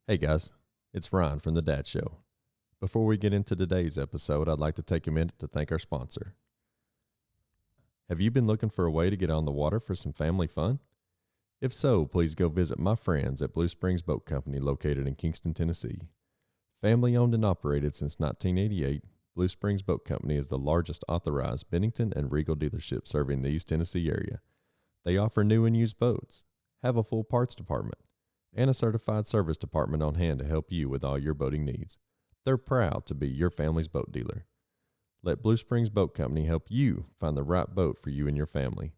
Hey guys, it's Ryan from The Dad Show. Before we get into today's episode, I'd like to take a minute to thank our sponsor. Have you been looking for a way to get on the water for some family fun? If so, please go visit my friends at Blue Springs Boat Company located in Kingston, Tennessee. Family owned and operated since 1988, Blue Springs Boat Company is the largest authorized Bennington and Regal dealership serving the East Tennessee area. They offer new and used boats, have a full parts department, and a certified service department on hand to help you with all your boating needs. They're proud to be your family's boat dealer. Let Blue Springs Boat Company help you find the right boat for you and your family.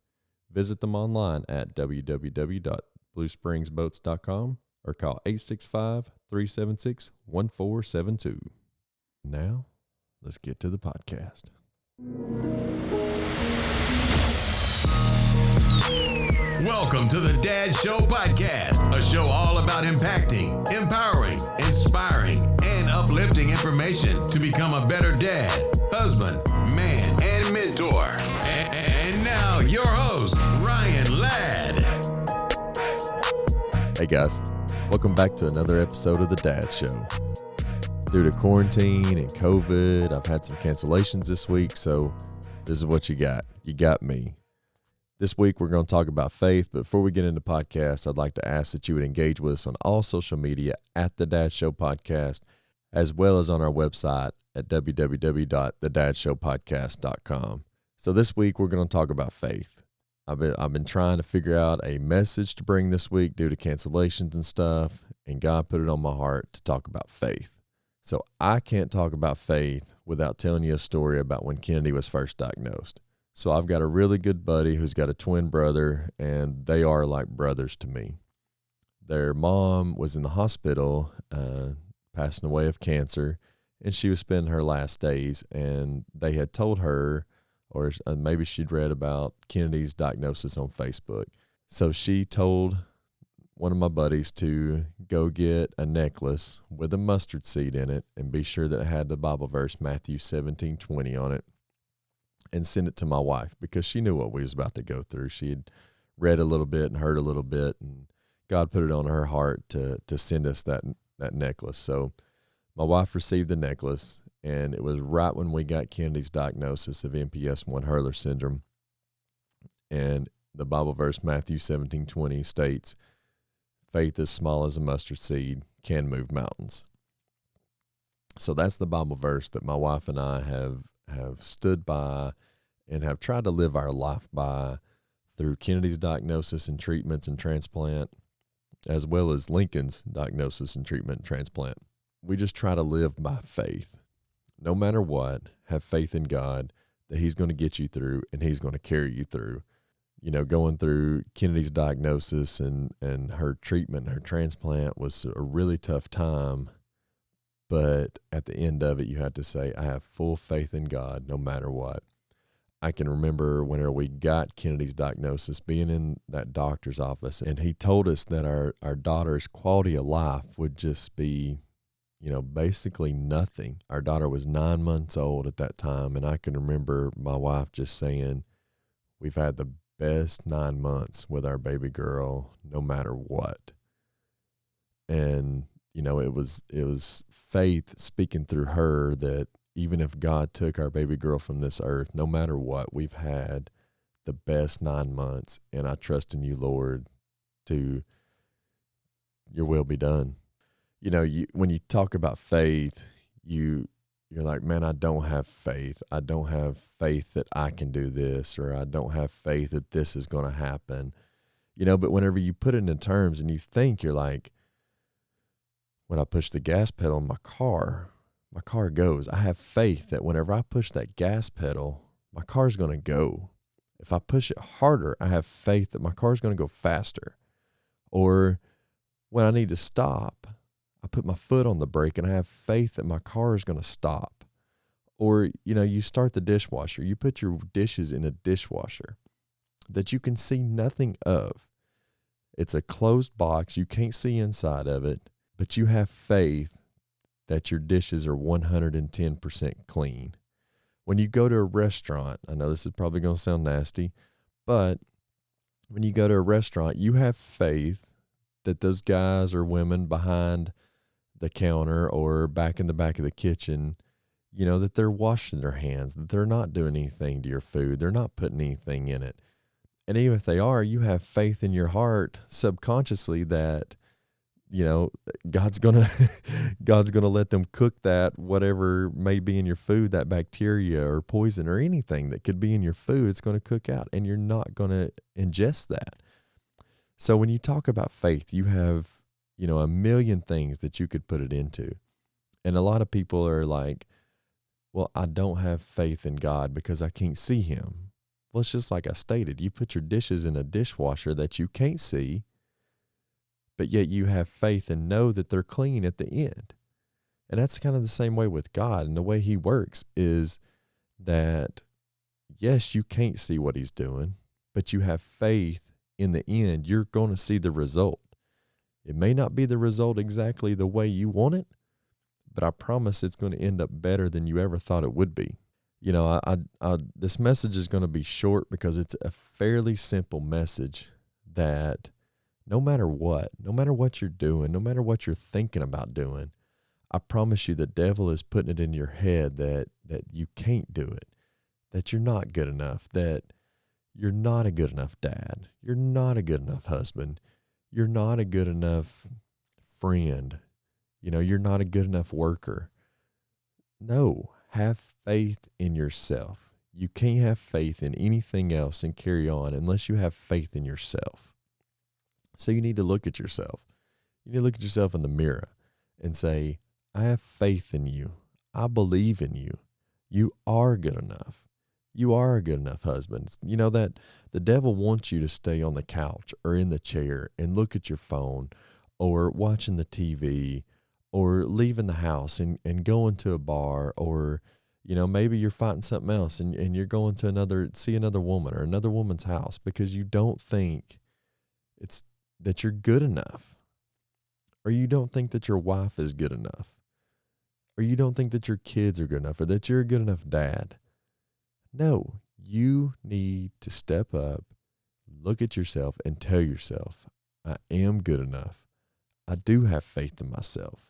Visit them online at www.bluespringsboats.com or call 865-376-1472. Now, let's get to the podcast. Welcome to the Dad Show Podcast, a show all about impacting, empowering, inspiring, and uplifting information to become a better dad, husband, man, and mentor. And now, your host, Ryan Ladd. Hey guys, welcome back to another episode of the Dad Show. Due to quarantine and COVID, I've had some cancellations this week, so this is what you got. You got me. This week, we're going to talk about faith, but before we get into the podcast, I'd like to ask that you would engage with us on all social media at The Dad Show Podcast, as well as on our website at www.thedadshowpodcast.com. So this week, we're going to talk about faith. I've been trying to figure out a message to bring this week due to cancellations and stuff, and God put it on my heart to talk about faith. So I can't talk about faith without telling you a story about when Kennedy was first diagnosed. So I've got a really good buddy who's got a twin brother, and they are like brothers to me. Their mom was in the hospital, passing away of cancer, and she was spending her last days, and they had told her, or maybe she'd read about Kennedy's diagnosis on Facebook. So she told one of my buddies to go get a necklace with a mustard seed in it and be sure that it had the Bible verse Matthew 17:20 on it, and send it to my wife because she knew what we was about to go through. She had read a little bit and heard a little bit, and God put it on her heart to send us that necklace. So my wife received the necklace, and it was right when we got Kennedy's diagnosis of MPS I Hurler Syndrome. And the Bible verse Matthew 17:20 states, "Faith as small as a mustard seed can move mountains." So that's the Bible verse that my wife and I have stood by and have tried to live our life by through Kennedy's diagnosis and treatments and transplant, as well as Lincoln's diagnosis and treatment and transplant. We just try to live by faith. No matter what, have faith in God that he's going to get you through and he's going to carry you through. You know, going through Kennedy's diagnosis and her treatment, her transplant was a really tough time. But at the end of it, you had to say, I have full faith in God no matter what. I can remember whenever we got Kennedy's diagnosis, being in that doctor's office, and he told us that our daughter's quality of life would just be, basically nothing. Our daughter was 9 months old at that time, and I can remember my wife just saying, we've had the best 9 months with our baby girl no matter what. And it was faith speaking through her that even if God took our baby girl from this earth, no matter what, we've had the best 9 months, and I trust in you, Lord, to your will be done. When you talk about faith, you're like, man, I don't have faith. I don't have faith that I can do this, or I don't have faith that this is going to happen. But whenever you put it in terms and you think, you're like, when I push the gas pedal in my car goes. I have faith that whenever I push that gas pedal, my car's going to go. If I push it harder, I have faith that my car's going to go faster. Or when I need to stop, I put my foot on the brake and I have faith that my car is going to stop. Or, you start the dishwasher. You put your dishes in a dishwasher that you can see nothing of. It's a closed box. You can't see inside of it. But you have faith that your dishes are 110% clean. When you go to a restaurant, I know this is probably going to sound nasty, but when you go to a restaurant, you have faith that those guys or women behind the counter or back in the back of the kitchen, you know, that they're washing their hands, that they're not doing anything to your food, they're not putting anything in it. And even if they are, you have faith in your heart subconsciously that, you know, God's gonna God's gonna let them cook that whatever may be in your food, that bacteria or poison or anything that could be in your food, it's gonna cook out, and you're not gonna ingest that. So when you talk about faith, you have, you know, a million things that you could put it into. And a lot of people are like, well, I don't have faith in God because I can't see him. Well, it's just like I stated, you put your dishes in a dishwasher that you can't see, but yet you have faith and know that they're clean at the end. And that's kind of the same way with God. And the way he works is that, yes, you can't see what he's doing, but you have faith in the end. You're going to see the result. It may not be the result exactly the way you want it, but I promise it's going to end up better than you ever thought it would be. You know, this message is going to be short because it's a fairly simple message that no matter what you're doing, no matter what you're thinking about doing, I promise you the devil is putting it in your head that you can't do it, that you're not good enough, that you're not a good enough dad, you're not a good enough husband, you're not a good enough friend, you know, you're not a good enough worker. No, have faith in yourself. You can't have faith in anything else and carry on unless you have faith in yourself. So you need to look at yourself. You need to look at yourself in the mirror and say, I have faith in you. I believe in you. You are good enough. You are a good enough husband. You know that the devil wants you to stay on the couch or in the chair and look at your phone or watching the TV or leaving the house and going to a bar, or, you know, maybe you're fighting something else and you're going to see another woman or another woman's house because you don't think that you're good enough, or you don't think that your wife is good enough, or you don't think that your kids are good enough, or that you're a good enough dad. No, you need to step up, look at yourself, and tell yourself, I am good enough. I do have faith in myself.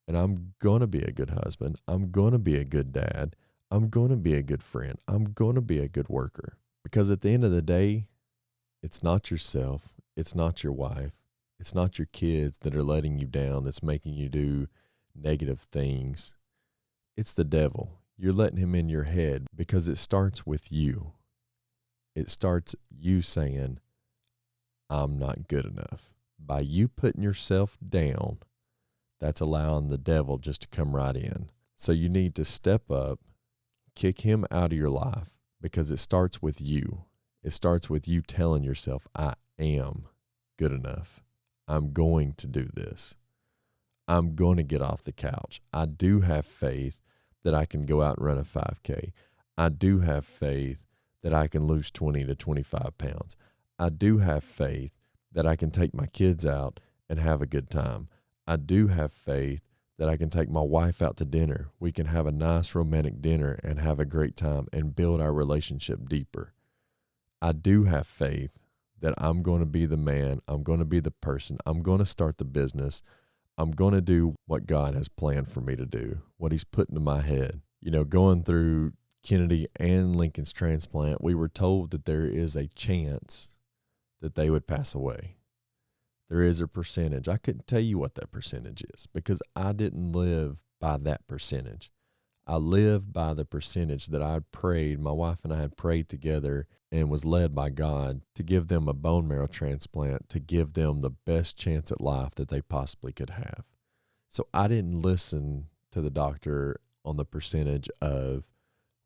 And I'm going to be a good husband. I'm going to be a good dad. I'm going to be a good friend. I'm going to be a good worker. Because at the end of the day, it's not yourself. It's not your wife. It's not your kids that are letting you down, that's making you do negative things. It's the devil. You're letting him in your head because it starts with you. It starts you saying, I'm not good enough. By you putting yourself down, that's allowing the devil just to come right in. So you need to step up, kick him out of your life, because it starts with you. It starts with you telling yourself, I am good enough. I'm going to do this. I'm going to get off the couch. I do have faith that I can go out and run a 5K. I do have faith that I can lose 20 to 25 pounds. I do have faith that I can take my kids out and have a good time. I do have faith that I can take my wife out to dinner. We can have a nice romantic dinner and have a great time and build our relationship deeper. I do have faith that I'm going to be the man. I'm going to be the person. I'm going to start the business. I'm going to do what God has planned for me to do, what he's put into my head. You know, going through Kennedy and Lincoln's transplant, we were told that there is a chance that they would pass away. There is a percentage. I couldn't tell you what that percentage is because I didn't live by that percentage. I lived by the percentage that I had prayed, my wife and I had prayed together and was led by God to give them a bone marrow transplant, to give them the best chance at life that they possibly could have. So I didn't listen to the doctor on the percentage of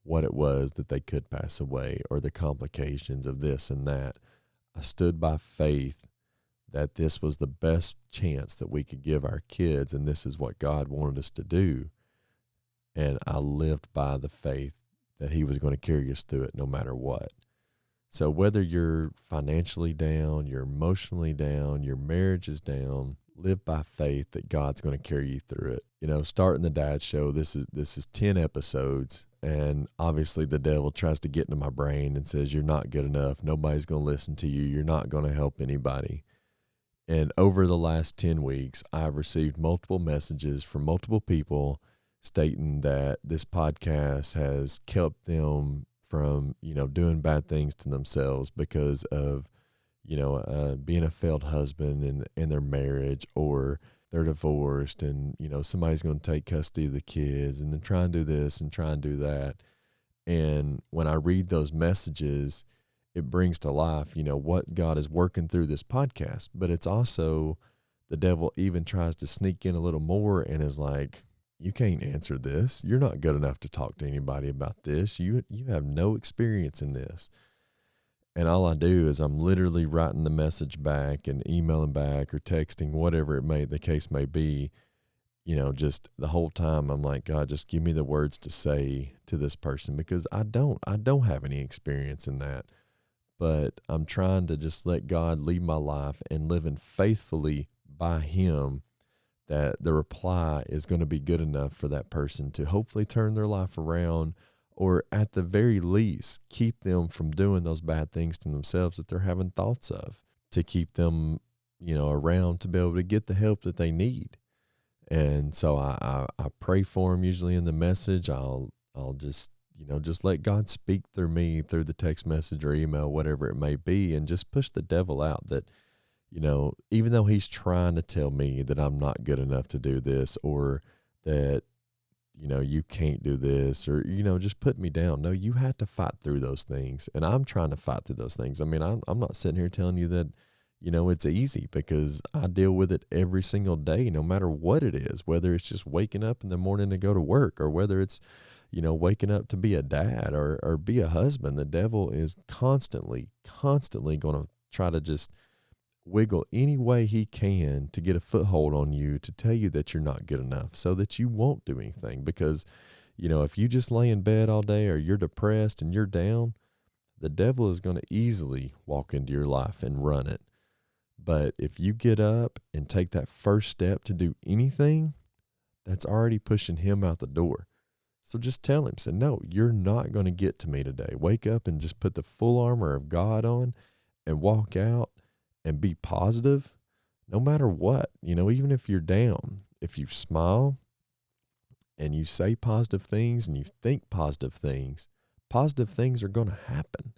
what it was that they could pass away or the complications of this and that. I stood by faith that this was the best chance that we could give our kids, and this is what God wanted us to do. And I lived by the faith that he was going to carry us through it no matter what. So whether you're financially down, you're emotionally down, your marriage is down, live by faith that God's going to carry you through it. You know, starting the Dad Show, this is 10 episodes, and obviously the devil tries to get into my brain and says, you're not good enough. Nobody's going to listen to you. You're not going to help anybody. And over the last 10 weeks, I've received multiple messages from multiple people stating that this podcast has kept them from, doing bad things to themselves because of, being a failed husband in their marriage, or they're divorced and, somebody's going to take custody of the kids and then try and do this and try and do that. And when I read those messages, it brings to life, what God is working through this podcast. But it's also the devil even tries to sneak in a little more and is like, you can't answer this. You're not good enough to talk to anybody about this. You have no experience in this. And all I do is I'm literally writing the message back and emailing back or texting, whatever the case may be. Just the whole time I'm like, God, just give me the words to say to this person, because I don't have any experience in that. But I'm trying to just let God lead my life and living faithfully by him, that the reply is going to be good enough for that person to hopefully turn their life around, or at the very least keep them from doing those bad things to themselves that they're having thoughts of, to keep them, around to be able to get the help that they need. And so I pray for them usually in the message. I'll just, just let God speak through me through the text message or email, whatever it may be, and just push the devil out that, even though he's trying to tell me that I'm not good enough to do this, or that, you can't do this, or, just put me down. No, you have to fight through those things. And I'm trying to fight through those things. I mean, I'm not sitting here telling you that, it's easy, because I deal with it every single day, no matter what it is, whether it's just waking up in the morning to go to work, or whether it's, waking up to be a dad or be a husband. The devil is constantly going to try to just wiggle any way he can to get a foothold on you, to tell you that you're not good enough, so that you won't do anything. Because, if you just lay in bed all day, or you're depressed and you're down, the devil is going to easily walk into your life and run it. But if you get up and take that first step to do anything, that's already pushing him out the door. So just tell him, say, no, you're not going to get to me today. Wake up and just put the full armor of God on and walk out and be positive no matter what. Even if you're down, if you smile and you say positive things and you think positive things are going to happen.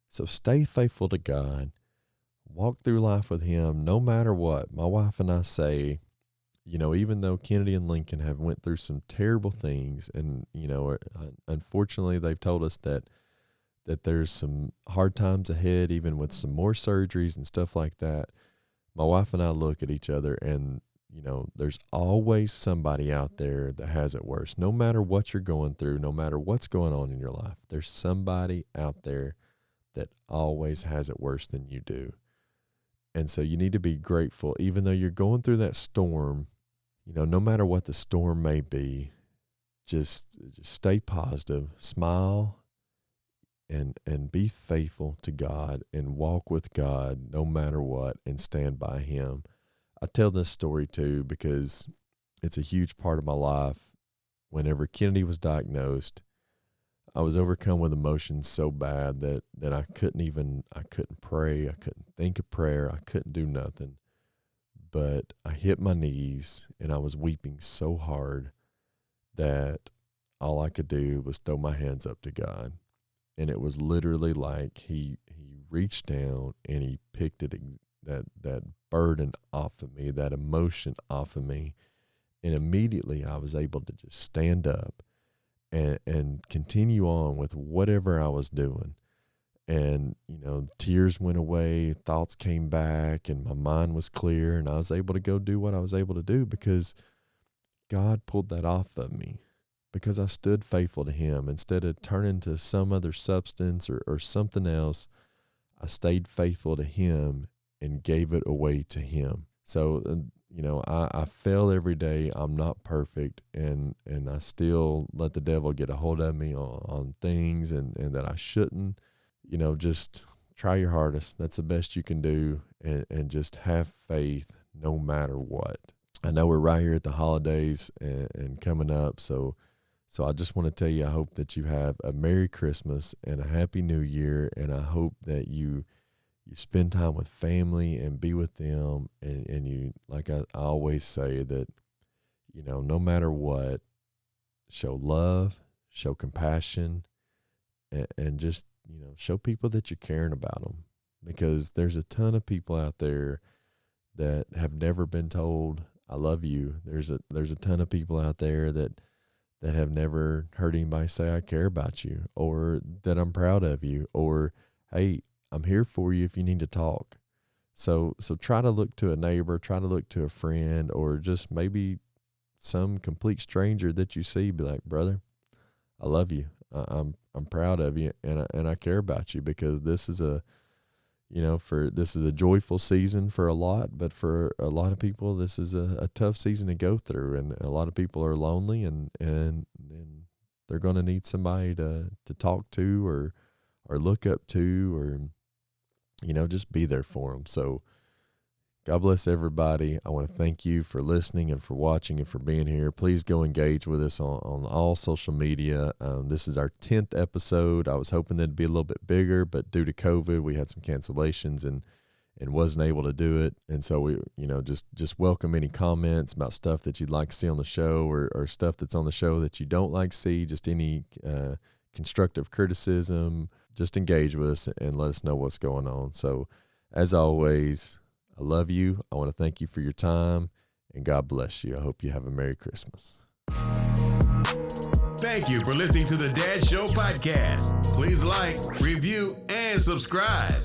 So stay faithful to God. Walk through life with him no matter what. My wife and I say, even though Kennedy and Lincoln have went through some terrible things, and, unfortunately they've told us that there's some hard times ahead, even with some more surgeries and stuff like that. My wife and I look at each other and, there's always somebody out there that has it worse. No matter what you're going through, no matter what's going on in your life, there's somebody out there that always has it worse than you do. And so you need to be grateful, even though you're going through that storm, no matter what the storm may be, just stay positive, smile, and be faithful to God, and walk with God no matter what, and stand by him. I tell this story too because it's a huge part of my life. Whenever Kennedy was diagnosed, I was overcome with emotions so bad that I couldn't pray. I couldn't think of prayer. I couldn't do nothing. But I hit my knees and I was weeping so hard that all I could do was throw my hands up to God. And it was literally like he reached down and he picked that burden off of me, that emotion off of me. And immediately I was able to just stand up and continue on with whatever I was doing. And, tears went away, thoughts came back, and my mind was clear, and I was able to go do what I was able to do because God pulled that off of me, because I stood faithful to him. Instead of turning to some other substance or something else, I stayed faithful to him and gave it away to him. So, I fail every day. I'm not perfect, and I still let the devil get a hold of me on things and that I shouldn't. Just try your hardest. That's the best you can do, and just have faith no matter what. I know we're right here at the holidays and coming up, so I just want to tell you, I hope that you have a Merry Christmas and a Happy New Year, and I hope that you you spend time with family and be with them. And you, like I always say that, no matter what, show love, show compassion, and just, show people that you're caring about them, because there's a ton of people out there that have never been told, I love you. There's a ton of people out there that have never heard anybody say, I care about you, or that I'm proud of you, or, hey, I'm here for you if you need to talk. So try to look to a neighbor, try to look to a friend, or just maybe some complete stranger that you see, be like, brother, I love you. I'm proud of you, and I care about you, because this is a joyful season for a lot, but for a lot of people, this is a tough season to go through, and a lot of people are lonely, and they're going to need somebody to talk to, or look up to, or just be there for them. So God bless everybody. I want to thank you for listening and for watching and for being here. Please go engage with us on all social media. This is our 10th episode. I was hoping that it'd be a little bit bigger, but due to COVID, we had some cancellations and wasn't able to do it. And so we, just welcome any comments about stuff that you'd like to see on the show, or stuff that's on the show that you don't like to see, just any constructive criticism. Just engage with us and let us know what's going on. So as always, I love you. I want to thank you for your time, and God bless you. I hope you have a Merry Christmas. Thank you for listening to the Dad Show podcast. Please like, review, and subscribe.